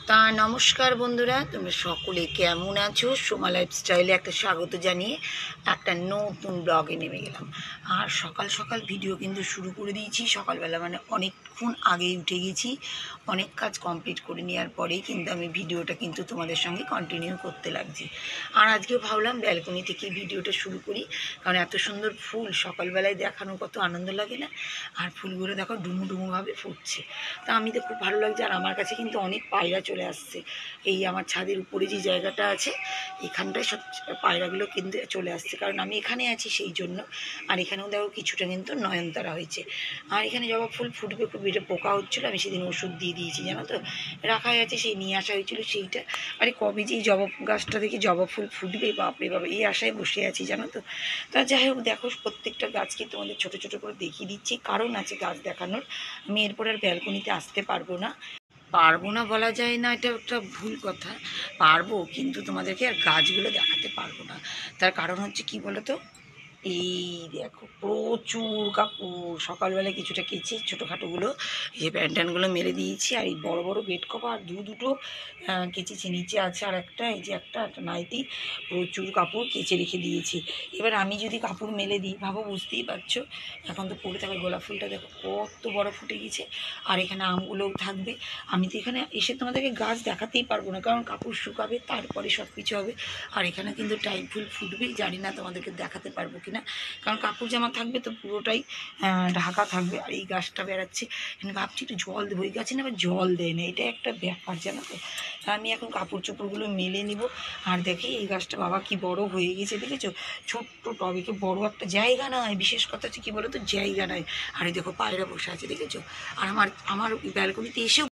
তা নমস্কার বন্ধুরা, তোমরা সকলে কেমন আছো? সোমা লাইফস্টাইলে একটা স্বাগত জানিয়ে একটা নতুন ব্লগে নেমে গেলাম। আর সকাল সকাল ভিডিও কিন্তু শুরু করে দিয়েছি। সকালবেলা মানে অনেকক্ষণ আগেই উঠে গেছি, অনেক কাজ কমপ্লিট করে নেওয়ার পরেই কিন্তু আমি ভিডিওটা কিন্তু তোমাদের সঙ্গে কন্টিনিউ করতে লাগছি। আর আজকেও ভাবলাম ব্যালকনি থেকে ভিডিওটা শুরু করি, কারণ এত সুন্দর ফুল সকালবেলায় দেখানো কত আনন্দ লাগে না? আর ফুলগুলো দেখো ডুমু ডুমুভাবে ফুটছে, তা আমি তো খুব ভালো লাগছে। আর আমার কাছে কিন্তু অনেক পায়রা চলে আসছে। এই আমার ছাদের উপরে যে জায়গাটা আছে এখানটায় সব পায়রাগুলো কিন্তু চলে আসছে, কারণ আমি এখানে আছি সেই জন্য। আর এখানেও দেখো কিছুটা কিন্তু নয়নতারা হয়েছে। আর এখানে জবা ফুল ফুটবে, খুব এটা পোকা হচ্ছিলো, আমি সেদিন ওষুধ দিয়ে দিয়েছি জানো তো, রাখাই আছে, সেই নিয়ে আসা হয়েছিল সেইটা। আরে কবে যে এই জবা গাছটা থেকে জবা ফুল ফুটবে বাপরে বাবা, এই আশায় বসে আছি জানো তো। তা যাই হোক, দেখো প্রত্যেকটা গাছকে তোমাদের ছোটো ছোটো করে দেখিয়ে দিচ্ছি, কারণ আছে গাছ দেখানোর। আমি এরপর আর ব্যালকনিতে আসতে পারবো না। পারবো না বলা যায় না, এটা একটা ভুল কথা। পারবো, কিন্তু তোমাদেরকে আর গাছগুলো দেখাতে পারবো না। তার কারণ হচ্ছে কি বলো তো, এই দেখো প্রচুর কাপড় সকালবেলায় কিছুটা কেচে ছোটোখাটোগুলো, এই যে প্যান্ট ট্যান্টগুলো মেলে দিয়েছি। আর এই বড় বড় বেড কভার দুটো কেচেছি, নিচে আছে আর একটা, এই যে একটা নাইটি, প্রচুর কাপড় কেচে রেখে দিয়েছি। এবার আমি যদি কাপড় মেলে দিই, ভাবো, বুঝতেই পারছো এখন তো পড়ে থাকা গোলাপ ফুলটা দেখো কত বড় ফুটে গেছে। আর এখানে আমগুলোও থাকবে। আমি তো এখানে এসে তোমাদেরকে গাছ দেখাতেই পারবো না, কারণ কাপড় শুকাবে তারপরে সব কিছু হবে। আর এখানে কিন্তু টাইম ফুল ফুটবেই, জানি না তোমাদেরকে দেখাতে পারবো কিনা, কারণ কাপড় জামা থাকবে তো পুরোটাই ঢাকা থাকবে। আর এই গাছটা বেড়াচ্ছে, এখানে ভাবছি একটু জল দেবো, এই গাছে না আবার জল দেয় না, এটা একটা ব্যাপার জানো তো। আমি এখন কাপড় চোপড়গুলো মেলে নিব। আর দেখি এই গাছটা বাবা কি বড় হয়ে গেছে, দেখেছো? ছোট্ট টবে, কি বড় একটা জায়গা নয়, বিশেষ কথা হচ্ছে কি বলো তো, জায়গা নয়। আর এই দেখো পায়রা বসে আছে, দেখেছো? আর আমার ব্যালকনিতে এসেও,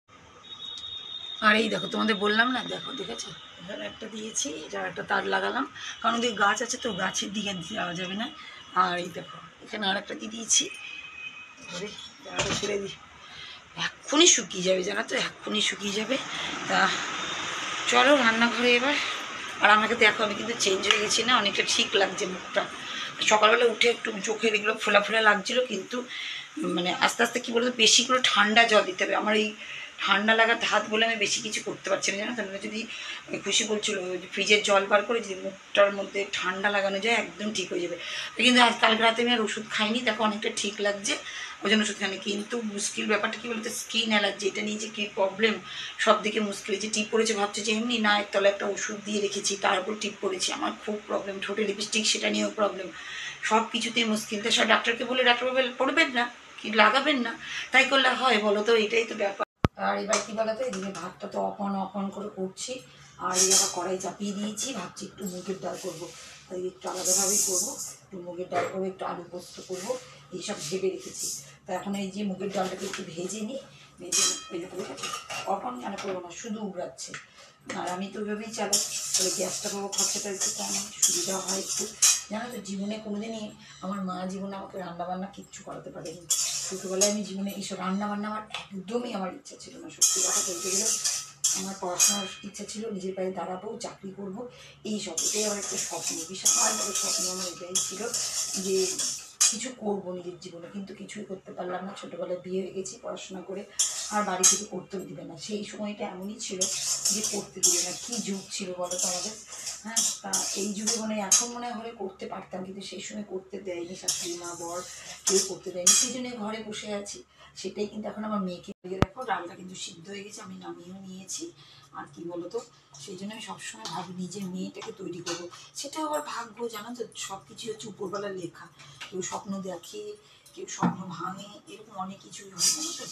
আর এই দেখো তোমাদের বললাম না, দেখো দেখেছো এখানে একটা দিয়েছি, এটা একটা তার লাগালাম, কারণ ওদিকে গাছ আছে তো, গাছের দিকে যাওয়া যাবে না। আর এই দেখো এখানে আর একটা দিয়ে দিয়েছি, ছেড়ে দিই, এক্ষুনি শুকিয়ে যাবে জানো তো, এক্ষুনি শুকিয়ে যাবে। তা চলো রান্নাঘরে এবার। আর আমাকে দেখো, আমি কিন্তু চেঞ্জ হয়ে গেছি না, অনেকটা ঠিক লাগছে মুখটা। সকালবেলা উঠে একটু চোখের এগুলো ফোলা ফোলা লাগছিলো, কিন্তু মানে আস্তে আস্তে কী বলতো, বেশি করে ঠান্ডা জল দিতে হবে। আমার এই ঠান্ডা লাগার ধাত বলে আমি বেশি কিছু করতে পারছি না জানো তো। যদি খুশি বলছিল ফ্রিজের জল বার করে যদি মুখটার মধ্যে ঠান্ডা লাগানো যায় একদম ঠিক হয়ে যাবে। কিন্তু আজ কালকে রাতে আমি আর ওষুধ খাইনি, দেখো অনেকটা ঠিক লাগছে, ওই জন্য ওষুধ খাইনি। কিন্তু মুশকিল ব্যাপারটা কী বলতো, স্কিন অ্যালার্জি, এটা নিয়ে যে কী প্রবলেম, সব দিকে মুশকিল। যে টিপ পড়েছে ভাবছে যে এমনি না, একতলা একটা ওষুধ দিয়ে রেখেছি তার উপর টিপ পড়েছি, আমার খুব প্রবলেম। ঠোঁটে লিপস্টিক, সেটা নিয়েও প্রবলেম, সব কিছুতেই মুশকিল। তো সব ডাক্তারকে বলে, ডাক্তার বলে পড়বেন না কি লাগাবেন না, তাই করলে হয় বলো তো? এটাই তো ব্যাপার। আর এবার কী বলো তো, এদিকে ভাতটা তো অন করে করছি। আর এই আবার কড়াই চাপিয়ে দিয়েছি, ভাবছি একটু মুগের ডাল করবো, তাই একটু আলাদাভাবেই করবো। একটু মুগের ডাল করবো, একটু আলু পোস্ত করবো, এইসব ভেবে রেখেছি। তা এখন এই যে মুগের ডালটাকে একটু ভেজে নিই, ভেজে অন কেন করবো না, শুধু উবড়াচ্ছে। আর আমি তো ওইভাবেই চালাই, তাহলে গ্যাসটা পাবো, খরচাটা একটু কম, সুবিধা হয় একটু। জানো তো, জীবনে কোনোদিনই আমার মা জীবনে আমাকে রান্নাবান্না কিচ্ছু করাতে পারেনি। ছোটোবেলায় আমি জীবনে এইসব রান্নাবান্না আমার একদমই আমার ইচ্ছা ছিল না। সত্যি কথা বলতে গেলে আমার পড়াশোনার ইচ্ছা ছিল, নিজের পায়ে দাঁড়াবো, চাকরি করবো, এইসব। এটাই আমার একটা স্বপ্ন, বিশাল বড় স্বপ্ন আমার এটাই ছিল, যে কিছু করবো নিজের জীবনে। কিন্তু কিছুই করতে পারলাম না। ছোটোবেলায় বিয়ে হয়ে গেছি পড়াশোনা করে, আর বাড়ি থেকে করতেও দিবে না। সেই সময়টা এমনই ছিল যে করতে দিবে না। কী যুগ ছিল বলো তো আমাদের। হ্যাঁ, তা এই যুগে এখন মনে হলে করতে পারতাম, কিন্তু সেই সময় করতে দেয়নি, শাশুড়ি মা বর কেউ করতে দেয়নি, সেই জন্য ঘরে বসে আছি। সেটাই কিন্তু এখন আমার মেয়েকে দেখো, ডালটা কিন্তু সিদ্ধ হয়ে গেছে, আমি নামিয়েও নিয়েছি। আর কি বলতো, সেই জন্য আমি সবসময় ভাবি নিজের মেয়েটাকে তৈরি করবো। সেটা আবার ভাগ্য, জানো তো, সব কিছুই হচ্ছে উপরবেলার লেখা। কেউ স্বপ্ন দেখে, কেউ স্বপ্ন ভাঙে, এরকম অনেক কিছুই হয় জানো তো।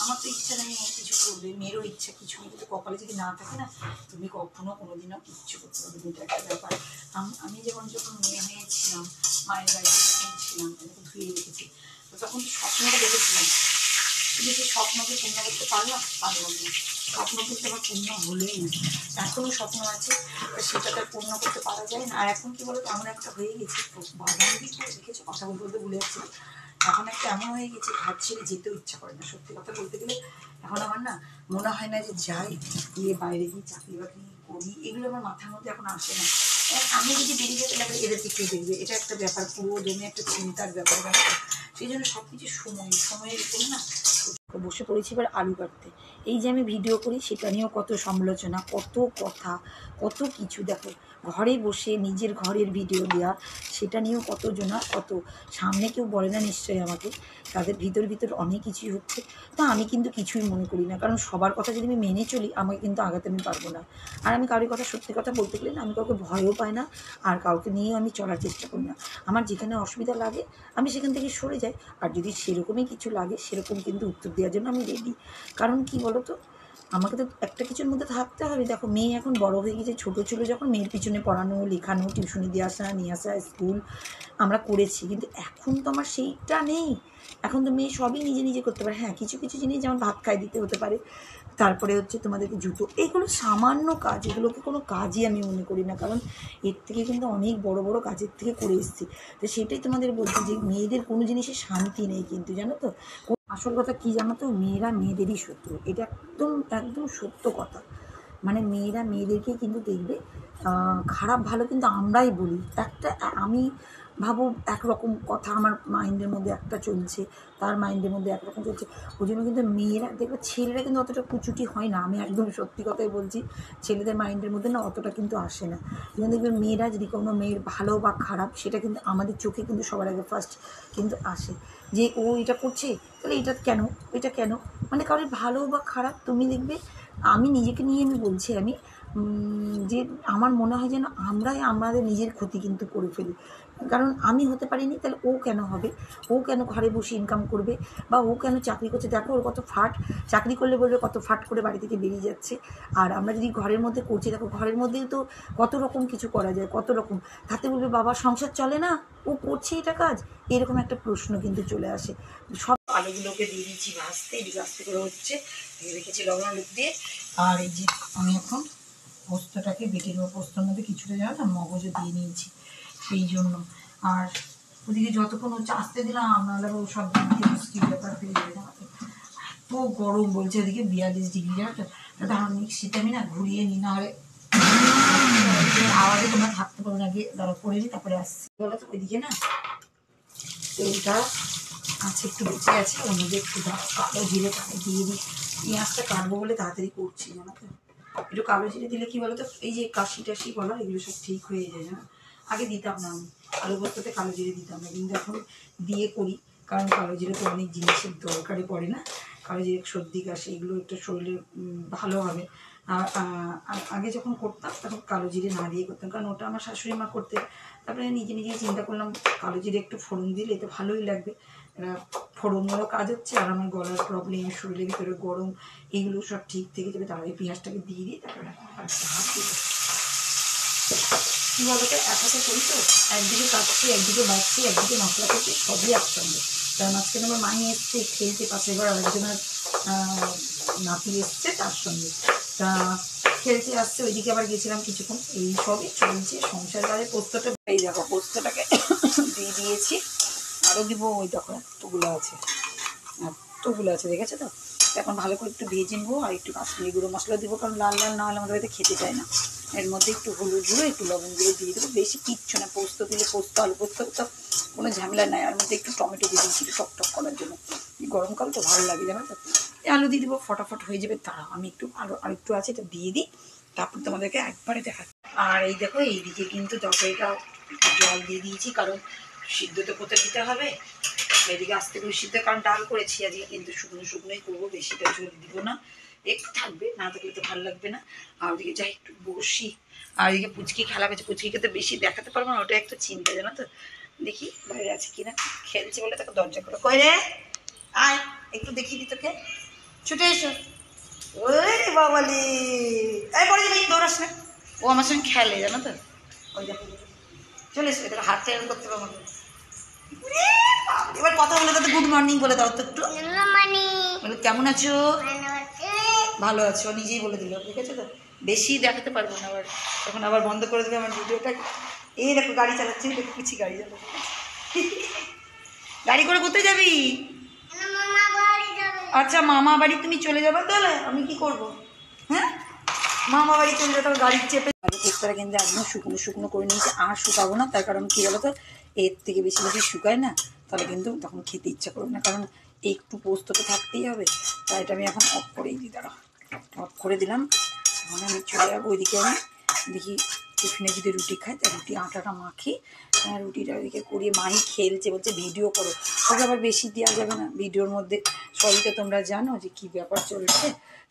আমার তো ইচ্ছা নেই কিছু করবে, মেয়েরও ইচ্ছা কিছু নেই, কিন্তু কপালে যদি না থাকে না, তুমি কখনো কোনোদিনও কিচ্ছু করতে পারবে। এটা একটা ব্যাপার। আমি যখন মেয়ে হয়েছিলাম, মায়ের বাড়িতে যখন ছিলাম, এরকম ধুয়ে রেখেছি, তো তখন স্বপ্নটা দেখেছিলাম, কিন্তু সেই স্বপ্নকে পূর্ণ করতে পারলাম না। স্বপ্ন কিন্তু আমার পূর্ণ হলেই না। এখনও স্বপ্ন আছে, সেটা তার পূর্ণ করতে পারা যায় না। আর এখন কি বলতো, এমন একটা হয়ে গেছে, বাগান দিকে দেখেছো, কথা বলতে ভুলে যাচ্ছি, এখন একটা এমন হয়ে গেছে, ঘর ছেড়ে যেতেও ইচ্ছা করে না। সত্যি কথা বলতে গেলে এখন আমার না মনে হয় না যে যাই, গিয়ে বাইরে গিয়ে চাকরি বাকরি করি, এগুলো আমার মাথার মধ্যে এখন আসে না। আমি যদি বেরিয়ে যেতে লাগলে এদেরকে কেউ দেখবে, এটা একটা ব্যাপার, পুরো জমি একটা চিন্তার ব্যাপার। সেই জন্য সব কিছু সময়ের উপরে না বসে পড়েছি এবার আলু কাটতে। এই যে আমি ভিডিও করি সেটা নিয়েও কত সমালোচনা, কত কথা, কত কিছু। দেখো ঘরে বসে নিজের ঘরের ভিডিও দেওয়া, সেটা নিয়েও কতজনা কত, সামনে কেউ বলে না নিশ্চয়ই আমাকে, তাদের ভিতর অনেক কিছুই হচ্ছে। তা আমি কিন্তু কিছুই মনে করি না, কারণ সবার কথা যদি আমি মেনে চলি আমাকে কিন্তু আগাতে আমি পারবো না। আর আমি কারোর কথা সত্যি কথা বলতে গেলে না, আমি কাউকে ভয়ও পাই না, আর কাউকে নিয়েও আমি চলার চেষ্টা করি না। আমার যেখানে অসুবিধা লাগে আমি সেখান থেকে সরে যাই, আর যদি সেরকমই কিছু লাগে সেরকম কিন্তু উত্তর দেওয়ার জন্য আমি রেডি। কারণ কি বলো তো, আমাকে তো একটা কিছুর মধ্যে থাকতে হবে। দেখো মেয়ে এখন বড় হয়ে গেছে, ছোটো ছিল যখন মেয়ের পিছনে পড়ানো, লেখানো, টিউশনি দিয়ে আসা নিয়ে আসা, স্কুল আমরা করেছি, কিন্তু এখন তো আমার সেইটা নেই। এখন তো মেয়ে সবই নিজে নিজে করতে পারে। হ্যাঁ, কিছু কিছু জিনিস যেমন ভাত খাই দিতে হতে পারে, তারপরে হচ্ছে তোমাদেরকে জুতো, এইগুলো সামান্য কাজ, এগুলোকে কোনো কাজই আমি মনে করি না, কারণ এর থেকে কিন্তু অনেক বড় বড় কাজের থেকে করে এসেছি। তো সেটাই তোমাদের বলছি যে মেয়েদের কোনো জিনিসে শান্তি নেই কিন্তু, জানো তো। আসল কথা কী জানো তো, মেয়েরা মেয়েদেরই শত্রু, এটা একদম একদম সত্য কথা। মানে মেয়েরা মেয়েদেরকেই কিন্তু দেখবে, খারাপ ভালো কিন্তু আমরাই বলি। একটা আমি ভাবো একরকম কথা আমার মাইন্ডের মধ্যে একটা চলছে, তার মাইন্ডের মধ্যে একরকম চলছে, ওই জন্য কিন্তু মেয়েরা দেখবে, ছেলেরা কিন্তু অতটা কুচুটি হয় না, আমি একদম সত্যি কথাই বলছি। ছেলেদের মাইন্ডের মধ্যে না অতটা কিন্তু আসে না, কিন্তু দেখবে মেয়েরা যদি কোনো মেয়ের ভালো বা খারাপ, সেটা কিন্তু আমাদের চোখে কিন্তু সবার আগে ফার্স্ট কিন্তু আসে, যে ও এটা করছে তাহলে এটা কেন, এটা কেন, মানে কারোর ভালো বা খারাপ তুমি দেখবে। আমি নিজেকে নিয়ে আমি বলছি, আমি যে আমার মনে হয় যেন আমরাই আমাদের নিজের ক্ষতি কিন্তু করে ফেলি। কারণ আমি হতে পারিনি, তাহলে ও কেন হবে, ও কেন ঘরে বসে ইনকাম করবে, বা ও কেন চাকরি করছে, দেখো ওর কত ফাট, চাকরি করলে বলবে কত ফাট করে বাড়ি থেকে বেরিয়ে যাচ্ছে। আর আমরা যদি ঘরের মধ্যে করছি, দেখো ঘরের মধ্যেই তো কত রকম কিছু করা যায়, কত রকম, তাতে বলবে বাবার সংসার চলে না, ও করছে এটা কাজ, এরকম একটা প্রশ্ন কিন্তু চলে আসে। সব আলুগুলোকে দিয়ে দিয়েছি ভাজতে, এদিকে আস্তে করে হচ্ছে, রেখেছি লবণ হলুদ দিয়ে। আর এই যে আমি এখন পোস্তটাকে বেটে নেবো, পোস্তর মধ্যে কিছুটা জানো না মগজও দিয়ে নিয়েছি সেই জন্য। আর ওদিকে যতক্ষণ হচ্ছে আসতে দিলাম, নাহলে ও সব দিকে স্টিল ব্যাপার হয়ে যাবে, জানো তো। এত গরম বলছে ওদিকে 42 ডিগ্রি, জানো তো। দাঁড়ান মিক্সিটা আমি না ঘুরিয়ে নিই, নাহলে আওয়াজে তোমরা থাকতে পারো না, গিয়ে দাঁড়া করে নিই তারপরে আসছি। বলো তো ওইদিকে না তেলটা আছে, একটু বেঁচে আছে, ওর মধ্যে একটু কালো জিরে দিয়ে দিই। পেঁয়াজটা কাটবো বলে তাড়াতাড়ি করছি, জানো তো। একটু কালো জিরে দিলে কি বলতো, এই যে কাশি টাশি বলো এগুলো সব ঠিক হয়ে যায়, জানো। আগে দিতাম না আমি, আলু পোস্ততে কালো জিরে দিতাম না, কিন্তু এখন দিয়ে করি, কারণ কালো জিরে তো অনেক জিনিসের দরকারে পড়ে না। কালো জিরে সর্দি কাশি এগুলো একটু শরীরে ভালো হবে। আর আগে যখন করতাম তখন কালো জিরে না দিয়ে করতাম, কারণ ওটা আমার শাশুড়ি মা করতে। তারপরে নিজে নিজেই চিন্তা করলাম কালো জিরে একটু ফোড়ন দিলে তো ভালোই লাগবে, ফোড়নেরও কাজ হচ্ছে, আর আমার গলার প্রবলেম, শরীরের ভিতরে গরম, এগুলো সব ঠিক থেকে যাবে। তাহলে পেঁয়াজটাকে দিয়ে দিই, তারপরে হাত দিয়ে কী বলতো, এক হাতে করি তো, একদিকে কাটছি, একদিকে বাড়ছি, একদিকে মশলা করছি, সবই একসঙ্গে। কারণ আজকে আমার মাই এসছে খেলতে, পাশে এবার আরেকজনের নাতি এসছে তার সঙ্গে, তা খেলতে আসছে, ওইদিকে আবার গেছিলাম কিছুক্ষণ। এই সবই চলছে সংসার কাজে। পোস্তটা এই দেখো, পোস্তটাকে দিয়ে দিয়েছি, আরও দিব, ওই দেখো এতগুলো আছে, এতগুলো আছে, দেখেছো তো। এখন ভালো করে একটু ভেজে নেবো, আর একটু কাশ্মীরি গুঁড়ো মশলা দেবো, কারণ লাল লাল না হলে আমাদের বাড়িতে খেতে চায় না। এর মধ্যে একটু হলুদ গুঁড়ো, একটু লবণ গুঁড়ো দিয়ে দেবো, বেশি কিচ্ছু না। পোস্ত দিলে পোস্ত, আলু পোস্ত তো কোনো ঝামেলা নাই। আর মধ্যে একটু টমেটো দিয়ে দিচ্ছি টক করার জন্য, গরমকাল তো ভালো লাগে, জানো তো। আলু দিয়ে দেবো, ফটাফট হয়ে যাবে। তারা আমি একটু আর একটু আছে, এটা দিয়ে দিই, তারপর তোমাদেরকে একবারে দেখাচ্ছি। আর এই দেখো এইদিকে কিন্তু তরকারিটা জল দিয়ে দিয়েছি, কারণ সিদ্ধ তো কোথায় দিতে হবে। এদিকে আস্তে করে সিদ্ধ, কারণ ডাল করেছি আজকে, কিন্তু শুকনো শুকনোই করবো, বেশিটা ঝোল দিব না, একটু থাকবে, না থাকলে তো ভালো লাগবে না। আর ওদিকে যাই একটু বসি। আর এদিকে পুচকি খেলা করছে, পুচকিকে তো বেশি দেখাতে পারবো না, ওটা একটা চিন্তা, জানো তো। দেখি বাইরে আছে কিনা, খেলছে বলে তাকে দরজা করে, কই রে আয় একটু দেখিয়ে দি তোকে, ছুটে এসো। ওই বাবালি, এই পরে যাবে, দৌড়াস না। ও আমার সঙ্গে খেলে, জানো তো। ওই দেখো চলে এসো, এটা হাতটা এরকম করতে পারবো না। এবার কথা বলে দাও, গুড মর্নিং বলে দাও তো একটু। কেমন আছো? ভালো আছো, নিজেই বলে দিল, ঠিক আছে তো। বেশি দেখাতে পারবো না, আবার তখন আবার বন্ধ করে দেবে আমার ভিডিওটা। এই দেখো গাড়ি চালাচ্ছি, দেখো পিছি গাড়ি চালাচ্ছি। গাড়ি করে কোথায় যাবি? আচ্ছা মামা বাড়ি তুমি চলে যাবে, তাহলে আমি কি করব? হ্যাঁ, মামা বাড়ি চলে যাবে, তবে গাড়ির চেপে। আলু পোস্তটা কিন্তু একদম শুকনো শুকনো করে নিয়েছি, আর শুকাবো না, তার কারণ কী বলো তো, এর থেকে বেশি বেশি শুকায় না, তাহলে কিন্তু তখন খেতে ইচ্ছা করবে না। কারণ একটু পোস্ত তো থাকতেই হবে, তাই এটা আমি এখন অফ করেই দিই। দাঁড়া, অফ করে দিলাম। এখন আমি চলে যাবো ওইদিকে। আমি দেখি টিফিনে যদি রুটি খাই, তা রুটি আটাটা মাখি, রুটিটা ওইদিকে করিয়ে। মাই খেলছে, বলছে ভিডিও করো। ওকে আবার বেশি দেওয়া যাবে না ভিডিওর মধ্যে, সবই তো তোমরা জানো যে কী ব্যাপার চলছে,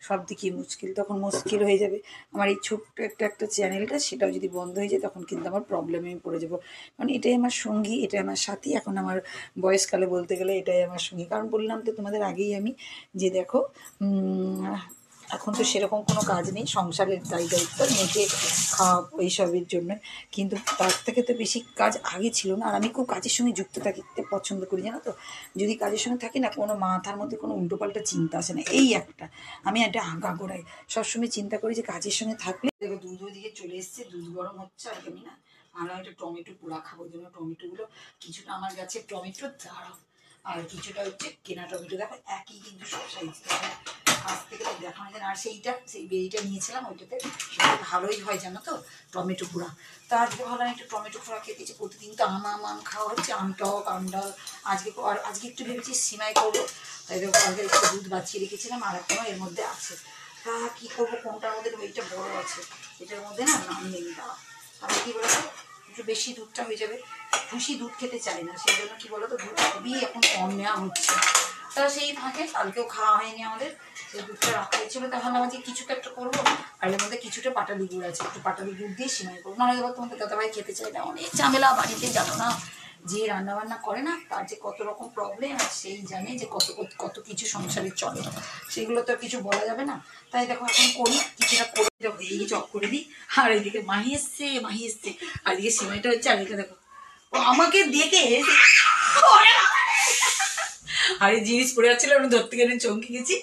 সব দিকেই মুশকিল। তখন মুশকিল হয়ে যাবে আমার এই ছোট্ট একটা চ্যানেলটা, সেটাও যদি বন্ধ হয়ে যায় তখন কিন্তু আমার প্রবলেমে পড়ে যাবো। কারণ এটাই আমার সঙ্গী, এটাই আমার সাথী। এখন আমার বয়সকালে বলতে গেলে এটাই আমার সঙ্গী। কারণ বললাম তো তোমাদের আগেই আমি, যে দেখো এখন তো সেরকম কোনো কাজ নেই, সংসারের দায়িত্ব, মেয়েকে খাওয়া এইসবের জন্য। কিন্তু তার থেকে তো বেশি কাজ আগে ছিল না। আর আমি খুব কাজের সঙ্গে যুক্ত থাকতে পছন্দ করি, জানো তো। যদি কাজের সঙ্গে থাকি না, কোনো মাথার মধ্যে কোনো উল্টোপাল্টা চিন্তা আসে না। এই একটা আমি একটা আগাগোড়াই সবসময় চিন্তা করি যে কাজের সঙ্গে থাকলে। দেখো দুধ ওদিকে চলে এসছে, দুধ গরম হচ্ছে। আর আমি না, আমরা একটা টমেটো পোড়া খাবো, জন্য টমেটোগুলো কিছুটা আমার গাছের টমেটো, দাঁড়াও, আর কিছুটা হচ্ছে কেনা টমেটো। দেখো একই কিন্তু সব সাইজ, কাছ থেকে দেখানো যায় না। আর সেই বেরিটা নিয়েছিলাম, ওইটাতে ভালোই হয় জানো তো টমেটো পোড়া। তা আজকে ভাবলাম একটু টমেটো পোড়া খেতে দিচ্ছি। প্রতিদিন তো আম খাওয়া হচ্ছে, আমটক আমডাল। আজকে একটু ভেবেছি সিমাই করবো, তাই কালকে একটু দুধ বাঁচিয়ে রেখেছিলাম, আর একটা এর মধ্যে আছে। তা কী করবো, কোনটার মধ্যে ওইটা বড় আছে, এটার মধ্যে না নাম নেই। দাঁড়া, তাহলে কী বলতো, একটু বেশি দুধটা হয়ে যাবে। খুশি দুধ খেতে চাই না, সেই জন্য কী বলতো দুধ খুবই এখন কম নেওয়া হচ্ছে। তা সেই ফাঁকে কালকেও খাওয়া হয়নি আমাদের, সেই দুধটা রাখা হয়েছিল। তখন আমাকে কিছু তো একটা করবো, আর এর মধ্যে কিছুটা পাটালি গুড় আছে, একটু পাটালি গুড় দিয়ে সিমাই করবো। নাহলে এবার তোমাদের দাদাভাই খেতে চাই না, অনেক ঝামেলা বাড়িতে, জানো না। যে রান্নাবান্না করে না, তার যে কত রকম প্রবলেম, আর সেই জানে যে কত কিছু সংসারে চলে, সেগুলো তো কিছু বলা যাবে না। তাই দেখো এখন করি, কিছুটা করে দেখো এই চক করে দিই। আর এইদিকে মাহি এসছে, আর এদিকে সিমাইটা হচ্ছে। আর এদিকে দেখো ও আমাকে দেখে আর এই জিনিস পড়ে যাচ্ছিল, আমি ধরতে গেলে চমকে গেছি,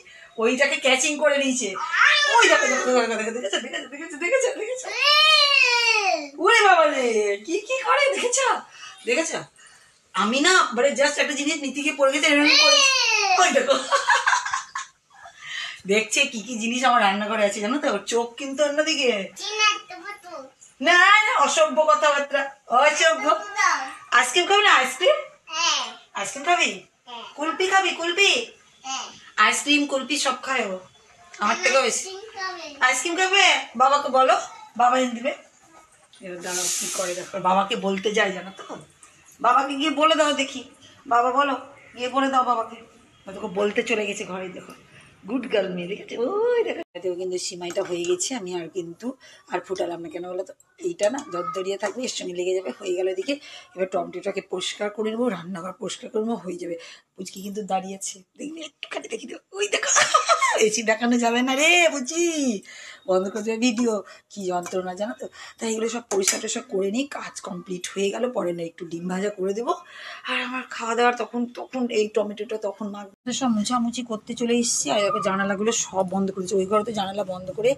ওইটাকে ক্যাচিং করে নিয়েছে। ওই দেখো দেখেছো ওরে বাবা রে, কি করে দেখেছ। আমি না মানে জাস্ট একটা জিনিস নীতিকে পড়ে গেছে, ওই দেখো দেখছে কি জিনিস আমার রান্নাঘরে আছে, জানো তো। চোখ কিন্তু অন্যদিকে। না না, অসভ্য কথাবার্তা, অসভ্য। আইসক্রিম খাবি না? আইসক্রিম খাবি? কুলপি খাবি? কুলপি, আইসক্রিম কুলপি সব খায় ও, আমার থেকেও বেশি। আইসক্রিম খাবে? বাবাকে বলো, বাবা এনে দিবে। এবার দাঁড়াও কি করে দেখো, বাবাকে বলতে যাই জানো তো। বাবাকে গিয়ে বলে দাও দেখি, বাবা বলো, গিয়ে বলে দাও বাবাকে। দেখো বলতে চলে গেছে ঘরে, দেখো গুড গার্ল মেয়ে, দেখেছে। ওই দেখো কিন্তু সিমাইটা হয়ে গেছে। আমি আর ফুটালাম না, কেন বলো তো, এইটা না দরদরিয়ে থাকবে, এর সঙ্গে লেগে যাবে। হয়ে গেল এদিকে। এবার টমেটোটাকে পরিষ্কার করে নেবো, রান্নাঘর পরিষ্কার করে নেবো, হয়ে যাবে। বুঝকি কিন্তু দাঁড়িয়েছে, দেখবি একটুখানি দেখি, ওই দেখো বেশি দেখানো যাবে না রে বুঝি, বন্ধ করে দেবে ভিডিও, কি যন্ত্রণা জানো তো। তাই এগুলো সব পরিষ্কার টরিষ্কার করে নিই, কাজ কমপ্লিট হয়ে গেল। পরে না একটু ডিম ভাজা করে দেবো, আর আমার খাওয়া দাওয়ার তখন এই টমেটোটা তখন মাখবো। সব মুছামুছি করতে চলে এসেছি। আর দেখো জানালাগুলো সব বন্ধ করেছি, ওই ঘরে তো জানালা বন্ধ করে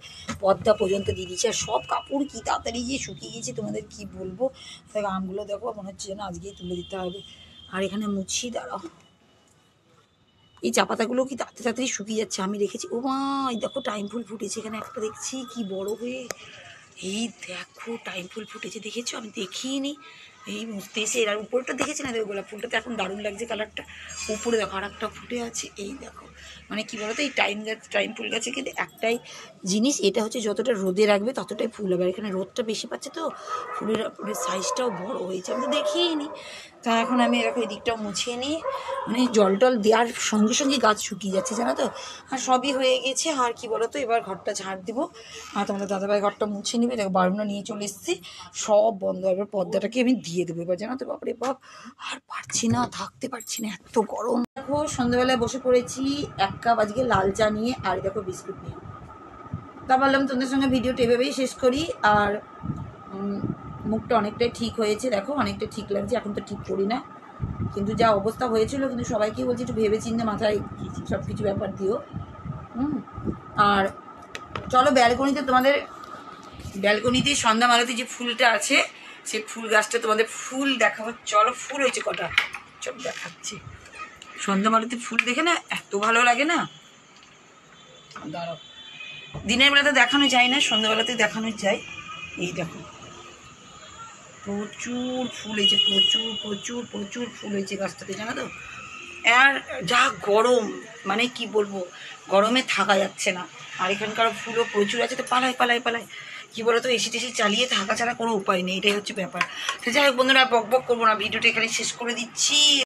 পর্দা পর্যন্ত দিয়ে দিয়েছি। আর সব কাপড় কি তাড়াতাড়ি গিয়ে শুকিয়ে গেছে, তোমাদের কি বলবো। দেখো আমগুলো দেখো, মনে হচ্ছে যেন আজকেই তুলে দিতে হবে। আর এখানে মুছি, দাঁড়াও, এই চা পাতাগুলো কি তাড়াতাড়ি শুকিয়ে যাচ্ছে। আমি রেখেছি, ও মা এই দেখো টাইম ফুল ফুটেছে, এখানে একটা দেখছি কি বড় হয়ে। এই দেখো টাইম ফুল ফুটেছে, দেখেছো? আমি দেখিনি, এই বুঝতে এসে। এর উপরটা দেখেছি না, দেখো গোলাপ ফুলটা তো এখন দারুণ লাগছে কালারটা। উপরে দেখো আর একটা ফুটে আছে, এই দেখো। মানে কি বলতো, এই টাইম ফুল গাছে কিন্তু একটাই জিনিস, এটা হচ্ছে যতটা রোদে রাখবে ততটাই ফুল হবে। আর এখানে রোদটা বেশি পাচ্ছে তো, ফুলের সাইজটাও বড় হয়েছে, আমি তো দেখিনি। তা এখন আমি এরকম এই দিকটাও মুছিয়ে নিয়ে, মানে জল টল দেওয়ার সঙ্গে সঙ্গে গাছ শুকিয়ে যাচ্ছে, জানো তো। আর সবই হয়ে গেছে। আর কি বলো তো, এবার ঘরটা ঝাড় দেবো, আর তোমাদের দাদাভাই ঘরটা মুছে নেবে। দেখো বারুণা নিয়ে চলে এসেছি, সব বন্ধ। এবার পর্দাটাকে আমি দিয়ে দেবো এবার, জানো তো। বাপরে বাপ, আর পারছি না, থাকতে পারছি না, এত গরম। দেখো সন্ধ্যাবেলায় বসে পড়েছি 1 কাপ আজকে লাল চা নিয়ে, আর দেখো বিস্কুট নিয়ে। তা বললাম তোমাদের সঙ্গে ভিডিওটা এভাবেই শেষ করি। আর মুখটা অনেকটাই ঠিক হয়েছে, দেখো অনেকটা ঠিক লাগছে। এখন তো ঠিক করি না, কিন্তু যা অবস্থা হয়েছিল, কিন্তু সবাইকেই বলছি একটু ভেবে চিন্তে মাথায় সব কিছু ব্যাপার দিও। আর চলো ব্যালকনিতে, তোমাদের ব্যালকনিতে সন্ধ্যা মালাতে যে ফুলটা আছে, সেই ফুল গাছটা তোমাদের ফুল দেখাবো। চলো, ফুল হয়েছে কটা, চলো দেখাচ্ছি। সন্ধ্যা মালাতে ফুল দেখে না এত ভালো লাগে না, দাঁড়াও। দিনের বেলাতে দেখানো যায় না, সন্ধ্যাবেলাতে দেখানো যায়। এই দেখো প্রচুর ফুল হয়েছে, প্রচুর ফুল হয়েছে গাছটাতে, জানো তো। আর যা গরম, মানে কি বলবো, গরমে থাকা যাচ্ছে না। আর এখানকার ফুলও প্রচুর আছে, তো পালায় পালায় পালায় কি বলতো, এসি টেসি চালিয়ে থাকা ছাড়া কোনো উপায় নেই, এটাই হচ্ছে ব্যাপার। তো যাই হোক বন্ধুরা, বক বক করবো না, ভিডিওটা এখানে শেষ করে দিচ্ছি।